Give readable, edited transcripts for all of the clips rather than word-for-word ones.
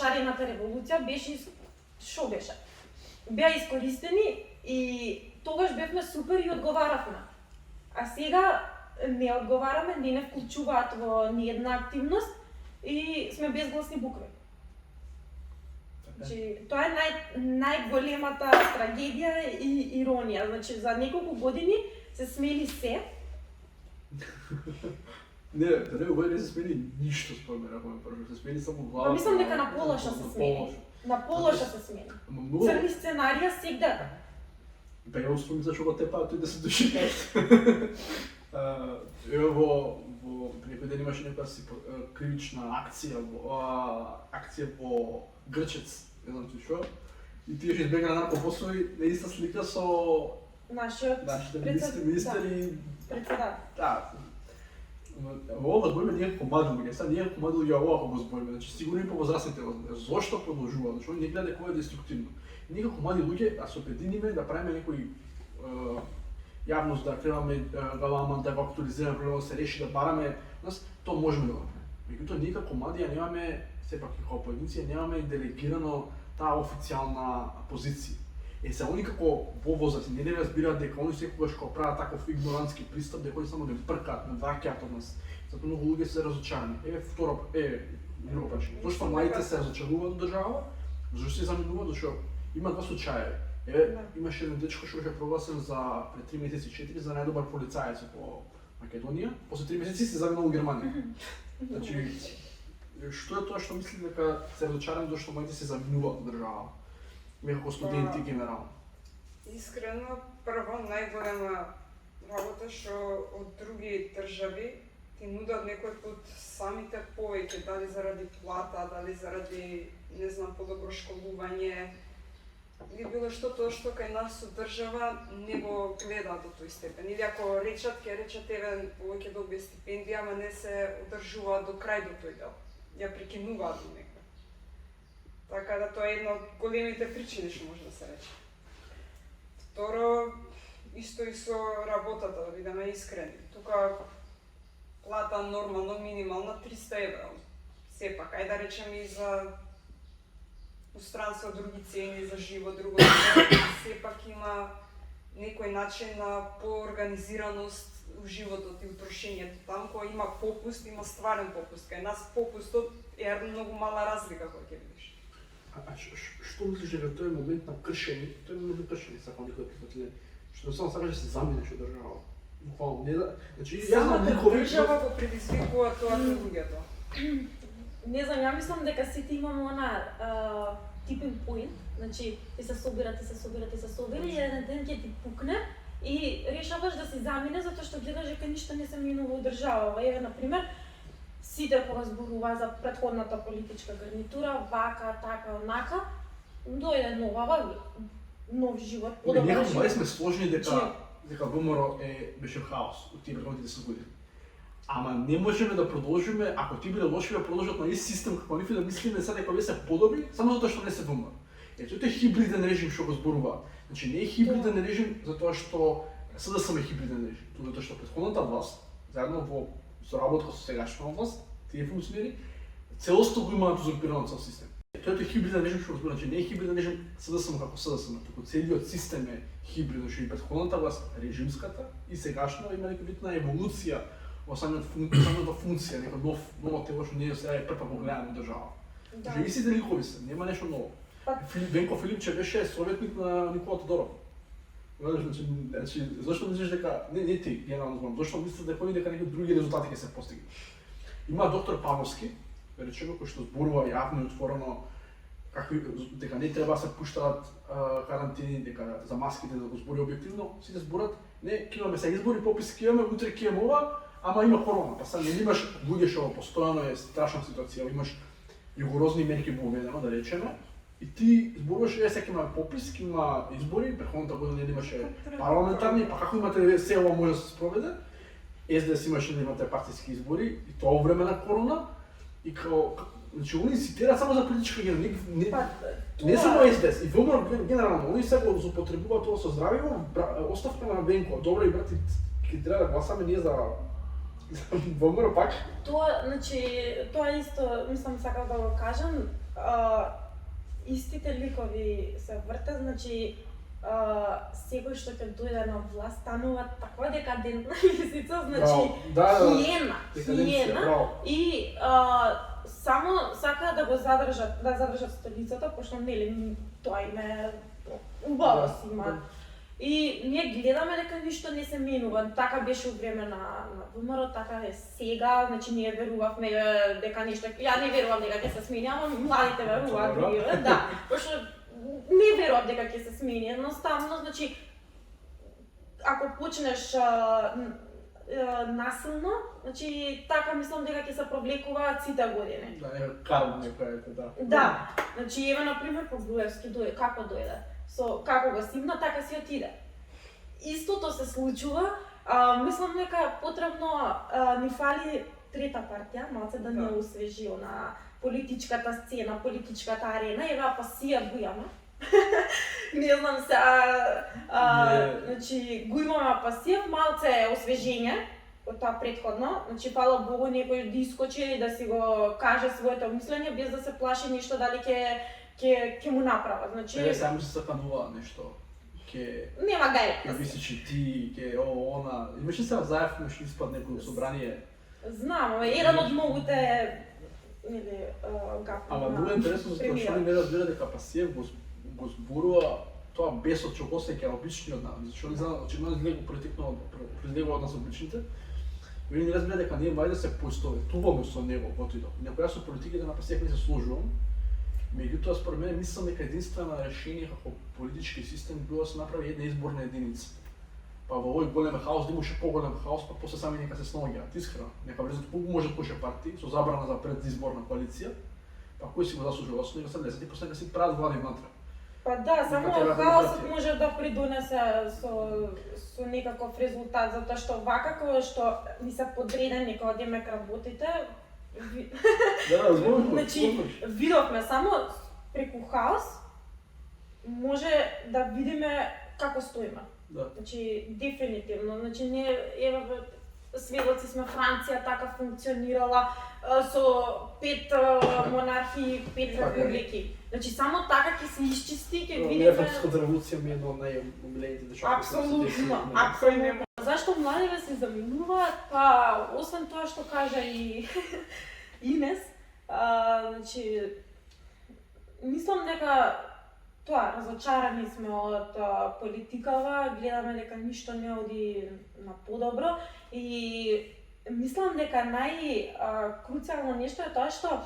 шарената револуција беше што беше? Беа искористени и тогаш бевме супер и одговаравме. А сега не одговараме, не вклучуваат во ниедна активност и сме безгласни букви. Значи, тоа е најголемата трагедија и иронија. Значи, за неколку години се смени се. Не, за неколку години не се смени ништо според мене, ако ме прашаш. Се смени само глава. Па мислам дека на полоша се смени. На полоша се смени. Црни сценарија сегда. Па ја успомни зашо го тепаат тој да се души. Ево во некој ден имаше некоја си кривична акција во Грчец, не знам ти што. И тие што избегна наркопослови, на иста слика со нашите министри. Председател. Да. Во ова збориме ние како млади луѓе, сега ние како млади луѓе ова ако го збориме, значи сигурно и повозрастните зошто продолжува, зашто не гледа кога е деструктивно. Ние како млади луѓе да се обединиме, да правиме некој јавност, да кренаме галаман, да го актуализираме проблемот, да се реши, да бараме нас, тоа можеме да го направиме. Меѓутоа ние како млади ја немаме, сепак и како поединци, немаме делегирано таа официјална позиција. Се они како возрасти не разбираат дека они секогаш кога прават таков игнорантски пристап, дека они само да бркаат, не враќаат од нас. Затоа многу луѓе се разочарани. Друго прашање. Зошто младите се разочаруваат од држава? Зошто се заминуваат? Зашто има два случаи. Имаше еден дечко што беше прогласен за пред 3 месеци 4 за најдобар полицаец во Македонија, после 3 месеци се заминал во Германија. Значи, што е тоа што мисли дека се разочарани зашто младите се заминуваат од држава? Како студенти генерално? Искрено, прво најголема работа што од други држави ти нудат некој пат самите повеќе, дали заради плата, дали заради, не знам, подобро школување, или било што тоа што кај нас со држава не го гледа до тој степен. Или ако речат, ќе речат еве повеќе добие стипендија, ама не се одржуваат до крај до тој дел. Ја прекинуваат до некој. Така да тоа е една од големите причини што може да се рече. Второ, исто и со работата, да бидеме искрени. Тука плата нормално минимална 300 евра. Сепак, ајде да речеме и за устранство, други цени за живот, друго сепак има некој начин на поорганизираност у животот и утрошењето. Таму кога има попуст, има стварен попуст. Кај нас попустот е многу мала разлика која ќе видиш. Што мислиш дека тој момент на кршење, тој момент на кршење, сакам некој прифатле, што само сакаш да се заминеш од држава. Буквално, не да... Значи, самата држава го предизвикува тоа кај луѓето. Не знам, ја мислам дека сите имаме она типен поинт, значи ти се собира и еден ден ќе ти пукне и решаваш да се замине затоа што гледаш дека ништо не се минува во држава. Еве на пример, сите кога зборува за претходната политичка гарнитура, вака, така, онака, дојде нов живот, подобар живот. Некои сме сложни дека ВМРО беше хаос од тие предходните 10 години. Ама не можеме да продолжиме, ако ти биле лоши да продолжат на ист систем како нив и да мислиме сега дека се подобри, само затоа што не се думат. Тој е хибриден режим што го зборува. Значи не е хибриден режим затоа што СДСМ е хибриден режим, тоа затоа што претходната власт, заедно во соработка со сегашната власт, тие функционери, целосно го имаат узурпирано цел систем. Тој е хибриден режим што го зборува, значи не е хибриден режим СДСМ како СДСМ, туку целиот систем е хибриден, што и претходната власт, режимската и сегашно има некој вид на еволуција во самата функција, нека ново тело што ние сега е прв го гледаме држава. Живи си ликови се, нема нешто ново. Венко Филипче беше советник на Никола Тодоров. Значи, зашто мислиш дека не ти генерално зборам, зашто мислиш дека некои други резултати ќе се постигнат? Има доктор Павловски, речено кој што зборува јавно и отворено дека не треба да се пуштаат карантини, дека за маските да го збори објективно, сите зборат, не, ќе имаме сега избори, пописи ќе имаме, утре ќе имаме ова, ама има корона, па сега не имаш луѓе што постојано е страшна ситуација, имаш rigorозни мерки во уведено, да речеме, и ти зборуваш, сега ќе имаме попис, ќе има избори, претходната година не имаше парламентарни, па како имате се ова може да се спроведе, СДС имаше да имате партиски избори, и тоа во време на корона, и као, значи, они цитираат само за политичка агенда, не само СДС, и ВМРО генерално, они сега го злоупотребуваат тоа со здравје, оставка на Венко, добро и брати, ќе треба да гласаме ние за ВМРО пак? Тоа, значи, тоа исто, мислам, сакав да го кажам, истите ликови се вртат, значи, секој што ќе дојде на власт станува таква декадентна лисица, значи, хиена, браво. и само сакаат да го задржат столицата, пошто нели тоа им е убаво си има. И ние гледаме дека ништо не се менува. Така беше од време на ВМРО, така е сега, значи ние верувавме дека нешто, ја не верувам дека ќе се смени, ама младите веруваат другиве, да, пошто не верувам дека ќе се смени, едноставно, значи ако почнеш насилно, значи така мислам дека ќе се провлекуваат сите години. Да, карма некоја е, да. Да, значи еве на пример по Груевски како дојде, како го симна, така си отиде. Истото се случува, мислам дека потребно ни фали трета партија, малце да не освежи на политичката сцена, политичката арена, ева пасија го имаме. Не знам се, значи го имаме пасија, малце освежење од тоа претходно, значи фала Богу некој да искочи и да си го каже своето мислење без да се плаши нешто дали ќе му направа. Значи Еве само се саканува нешто. Нема гај. Ќе висичи ти, ќе она. Имаше се заев, имаше испад некој собрание. Знам, еден од многуте нели гафи. Ама многу интересно затоа што не разбира дека Пасиев го зборува тоа бесот што го сеќа обичниот народ, зашто не знам, очигледно произлегува од нас обичните. И не разбира дека ние мајде се поистоветуваме со него во тој док. Некоја со политиките на Пасиев не се сложувам. Меѓутоа, според мене, мислам дека единствено решение како политички систем било да се направи една изборна единица. Па во овој голем хаос, да имаше поголем хаос, па после сами нека се снаоѓаат, искрено. Нека влезат колку може повеќе партии, со забрана за предизборна коалиција, па кој си го заслужува, со него се влезат и после нека си прават влади внатре. Па да, само хаосот може да придонесе со некаков резултат, затоа што вака кога што ни се подредени кога одиме работите, Да, зборувам. значи, видовме само преку хаос може да видиме како стоиме. Да. Значи, дефинитивно. Значи, ние, еве, сведоци сме Франција така функционирала со 5 монархии, 5 републики. Значи, само така ќе се исчисти, ќе видиме... Француската револуција ми е едно од најомилените нешта. Апсолутно, апсолутно. Зашто младите се заминуваат? Па, освен тоа што кажа и Инес, значи, мислам дека тоа, разочарани сме од политикава, гледаме дека ништо не оди на подобро и мислам дека најкруцијално нешто е тоа што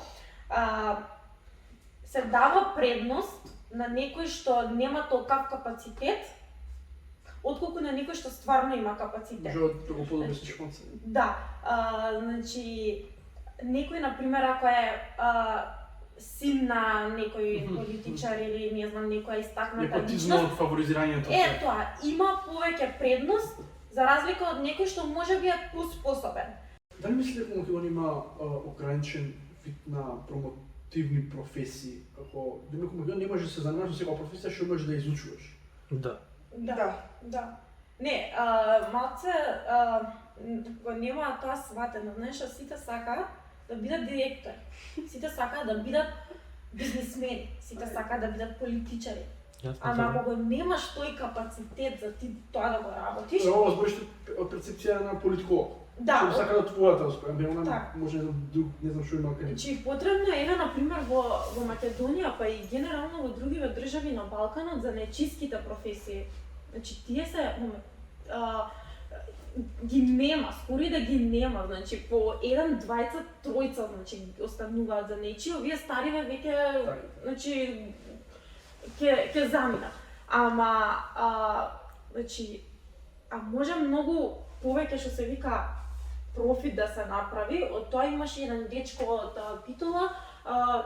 се дава предност на некој што нема толкав капацитет, отколку на некој што стварно има капацитет. Може да го подобри концепт. Да, значи некој например ако е син на некој политичар или не знам некоја истакната непотизмот, личност, фаворизирањето. тоа има повеќе предност за разлика од некој што можеби е поспособен. Дали мислите дека Македонија има ограничен вид на промотивни професии, како дека Македонија не може да се занимаваш со секоја професија што можеш да изучуваш? Да. Да. Не, малце го нема тоа сватено, знаеш, сите сакаат да бидат директори, сите сакаат да бидат бизнисмени, сите сакаат да бидат политичари. Ама ако го немаш тој капацитет за ти тоа да го работиш... Ова збориш од перцепција на политиколог. Да. Што сака да твојата успеа, Так. може да друг, не знам што има кај. Значи, потребно е, например, во Македонија, па и генерално во другиве држави на Балканот за нечиските професии. Значи, тие се ги нема, скоро и да ги нема, значи по еден, двајца, тројца, значи остануваат за нечи, овие стариве веќе, значи ќе заминат. Ама значи може многу повеќе што се вика профит да се направи. Од тоа имаше еден дечко од Битола,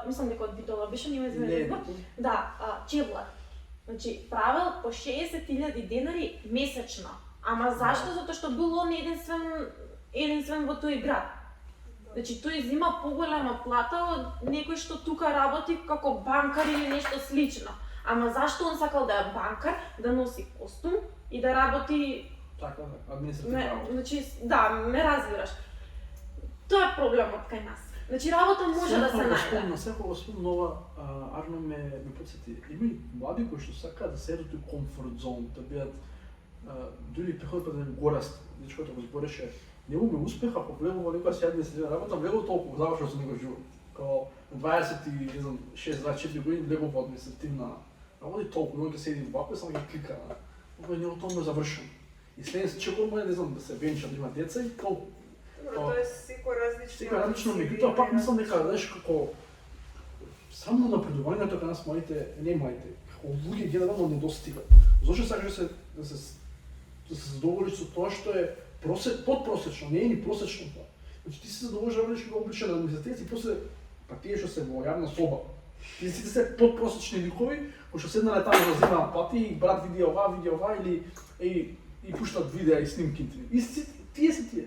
мислам дека од Битола беше, нема известен. Да, Чевлар. Значи правел по 60.000 денари месечно. Ама зашто? Затоа што бил он единствен во тој град. Значи тој зима поголема плата од некој што тука работи како банкар или нешто слично. Ама зашто он сакал да е банкар, да носи костум и да работи така, административно работа. Значи, да, ме разбираш. тоа е проблемот кај нас. Значи работа може да се најде. Секој спомна ова, Арно ме потсети. Има и млади кои што сакаат да седат тој комфорт зон, да бидат дури приходат па да гораст. Дечкото го збореше, него ми успеха ако влегува некоја сјадне се работа, влегува толку завршил со него живот. Као на 26-24 години влегува во административна работа и толку, но ќе седи вако и само ќе клика. Кога не тоа ме завршено. И следен чекор му е, не знам, да се венча, да има деца и толку. Добро, тоа е секој различно. Секој различно, меѓутоа пак мислам дека, знаеш, како само напредувањето кај нас моите, не моите, како луѓе генерално не достигат. Зошто сакаш да се задоволиш со тоа што е подпросечно, не е ни просечно тоа. Значи ти се задоволиш да бидеш обичен административец и после па тие што се во јавна соба. Тие сите се подпросечни ликови кои што седнале таму да земаат плати и брат види ова или и пуштат видеа и снимки. Тие се тие.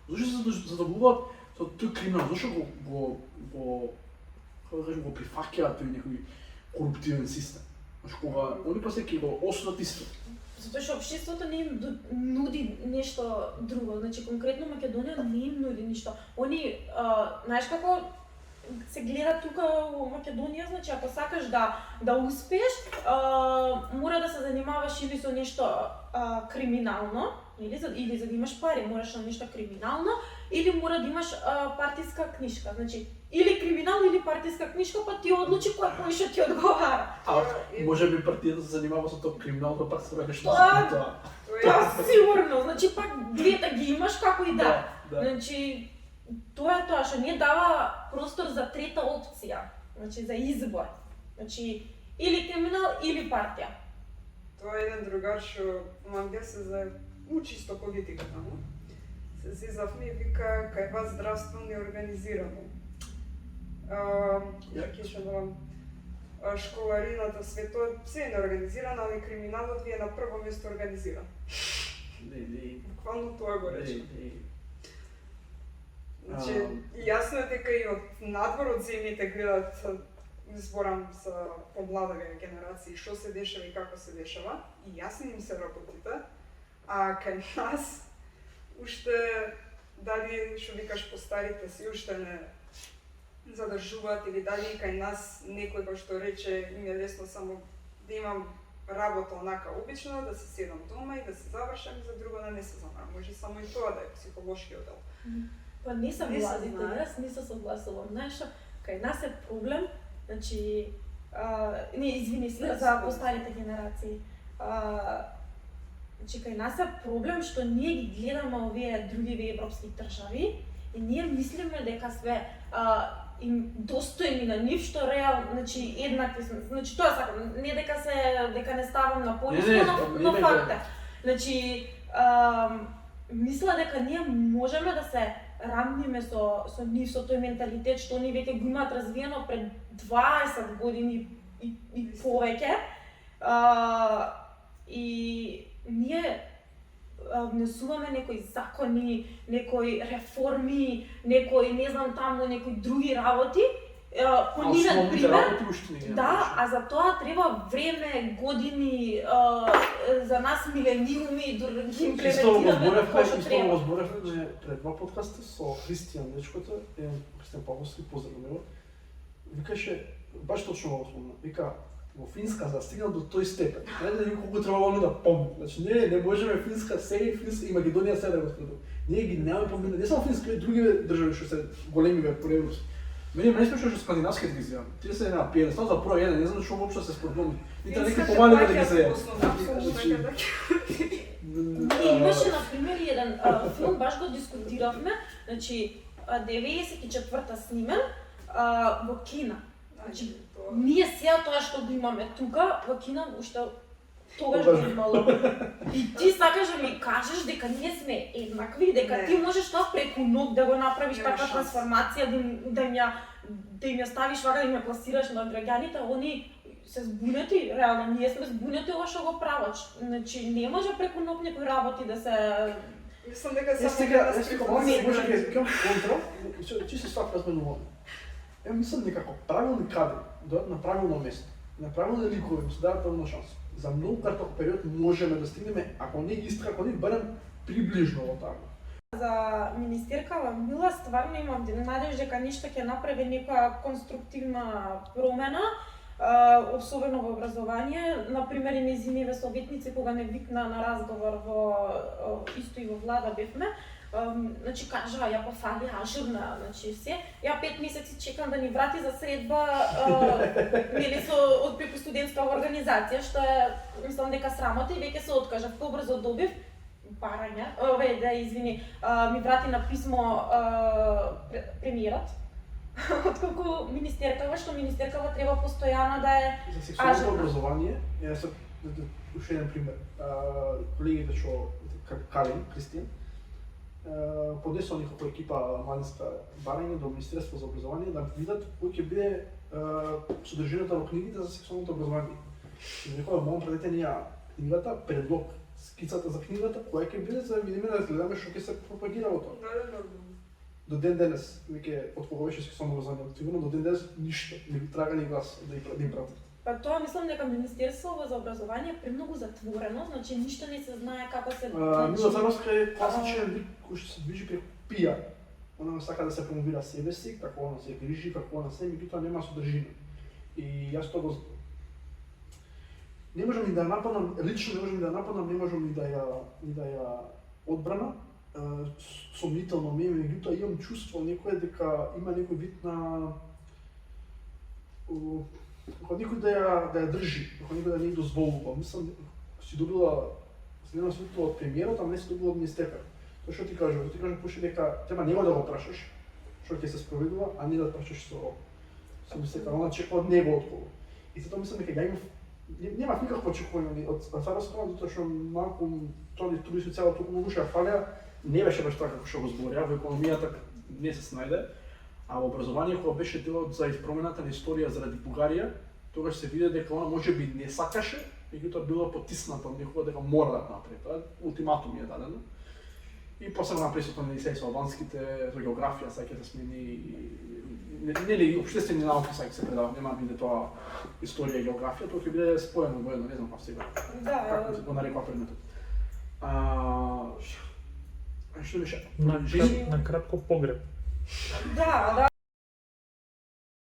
Зошто се задоволуваат со тој криминал? Зошто го прифаќаат тој некој коруптивен систем? Значи кога они после ќе го осудат исто. Затоа што општеството не им нуди нешто друго. Значи конкретно Македонија не им нуди ништо. Они, знаеш како се гледа тука во Македонија, значи ако сакаш да успееш, мора да се занимаваш или со нешто криминално, или за да имаш пари, мораш на нешто криминално, или мора да имаш партиска книшка. Значи, или криминал, или партиска книшка, па ти одлучи кој повише ти одговара. Може би партијата се занимава со тоа криминално, пак се враќаш на тоа. Тоа сигурно, значи пак двете ги имаш како и да. Значи, тоа е тоа што не дава простор за трета опција, значи за избор. Значи, или криминал, или партија. Тоа е еден другар што манга се учи исто политика таму. Се зизавме и вика кај вас здравство не организирано. Ќе шедам школарината, светот се е неорганизирано, али криминалот ви е на прво место организиран. Буквално тоа го рече. Значи, јасно е дека и од надвор од земјите гледат, зборам за помладавија генерации, што се дешава и како се дешава, и јасни им се работите, а кај нас, уште, дали, што викаш, постарите си, уште не задржуваат, или дали кај нас некој кој што рече, им е лесно само да имам работа онака обично, да се седам дома и да се завршам и за друго да не се знам. Може само и тоа да е психолошкиот дел. Па не сам младите, јас не се согласувам. Знаеш, кај нас е проблем, значи, не, извини, за постарите генерации. Значи, кај нас е проблем што ние ги гледаме овие други европски држави и ние мислиме дека све им достојни на нив, што реално, значи, еднакви сме. Значи, тоа сакам, не дека не ставам на полиско, но факт е. Значи, мисля дека ние можеме да се рамниме со нив, со тој менталитет што они веќе го имаат развиено пред 20 години и повеќе. И ние внесуваме некои закони, некои реформи, некои, не знам таму, некои други работи, по нивен пример. Да, а за тоа треба време, години, за нас милениуми да ги имплементираме како што треба. Исто го зборевме пред два подкаста со Христијан дечкото, Христијан Павловски, поздрав него. Викаше, баш точно го спомна, вика, во Финска за стигна до тој степен. Не да колку требало да помогне. Значи не можеме Финска сега и Македонија сега да го следува. Ние ги немаме помогне, не само Финска, и други држави што се големи по Европи. Мене ме смешно што скандинавските ги земам. Тие се на пиедестал за прво еден, не знам што воопшто се спордоми. И тоа неки помали да ги се. Имаше на пример еден филм, баш го дискутиравме, значи 94-та снимен во Кина. Значи, ние сега тоа што го имаме тука, во Кина уште тогаш го имало. И ти сакаш да ми кажеш дека ние сме еднакви, дека ти можеш тоа преку ног да го направиш така трансформација, да им ја ставиш вака, да им ја пласираш на граѓаните, они се збунети, реално ние сме збунети ова што го прават. Значи не може преку ног некои работи да се. Мислам дека само сега може ќе ќе контрол, чисто стап разменуваме. Ја мислам дека како правилни кадри дојдат на правилно место, на правилни ликови, се дадат правилна шанса. За многу краток период можеме да стигнеме, ако не истра, ако не барем приближно во таму. За министеркава Мила стварно имам надеж дека нешто ќе направи некоја конструктивна промена, особено во образование. Например, и нејзините советници кога не викна на разговор исто и во влада бевме, значи кажа ја пофали ажурна, значи се. Ја 5 месеци чекам да ни врати за средба нели од преку студентска организација, што е мислам дека срамота и веќе се откажав. Побрзо добив барања, ми врати на писмо премиерот, отколку министеркава, што министеркава треба постојано да е За сексуалното ажурна. образование, јас уште еден пример. Колегите што Калин, Кристин, поднесува некако екипа младинска барање до Министерство за образование да видат кој ќе биде содржината во книгите за сексуалното образование. И некоја момент предете ние книгата, предлог, скицата за книгата, која ќе биде за да видиме да гледаме што ќе се пропагира во тоа. Да. До ден денес, веќе од кога беше сексуално образование активно, до ден денес ништо, ни трага ни глас да им пратат. Па тоа мислам дека Министерството за образование е премногу затворено, значи ништо не се знае како се Мила Царовска е класичен лик кој што се движи преку пиар. Она сака да се промовира себе си, како она се грижи, како она се, меѓутоа нема содржина. И јас тоа го не можам ни да ја нападам, лично не можам ни да ја нападам, не можам ни да ја одбрана. Сомнително ми е, меѓутоа имам чувство некој дека има некој вид на како никој да ја држи, како никој да не ја дозволува. Мислам, си добила следно светло од премиерот, ама не си добила од министерка. Тоа што ти кажа пуше дека треба него да го прашаш што ќе се спроведува, а не да прашаш со министерка, она чека од него одговор. И затоа мислам дека ја немав никакво очекување од Царовска, затоа што малку тоа тури социјалот толку многу што ја фалеа, не беше баш така како што го зборија, во економијата не се снајде, а во образование кога беше делот за промената на историја заради Бугарија, тогаш се виде дека она можеби не сакаше, меѓутоа било потисната од некоја дека мора да направи тоа, ултиматум ја дадено. И после на присутно на се албанските за географија саќе да смени нели општествени науки саќе се предава, нема биде тоа историја и географија, тоа ќе биде споено во едно, не знам како сега. Да, Како се го нарекува предметот. Што беше? На кратко погреб. да,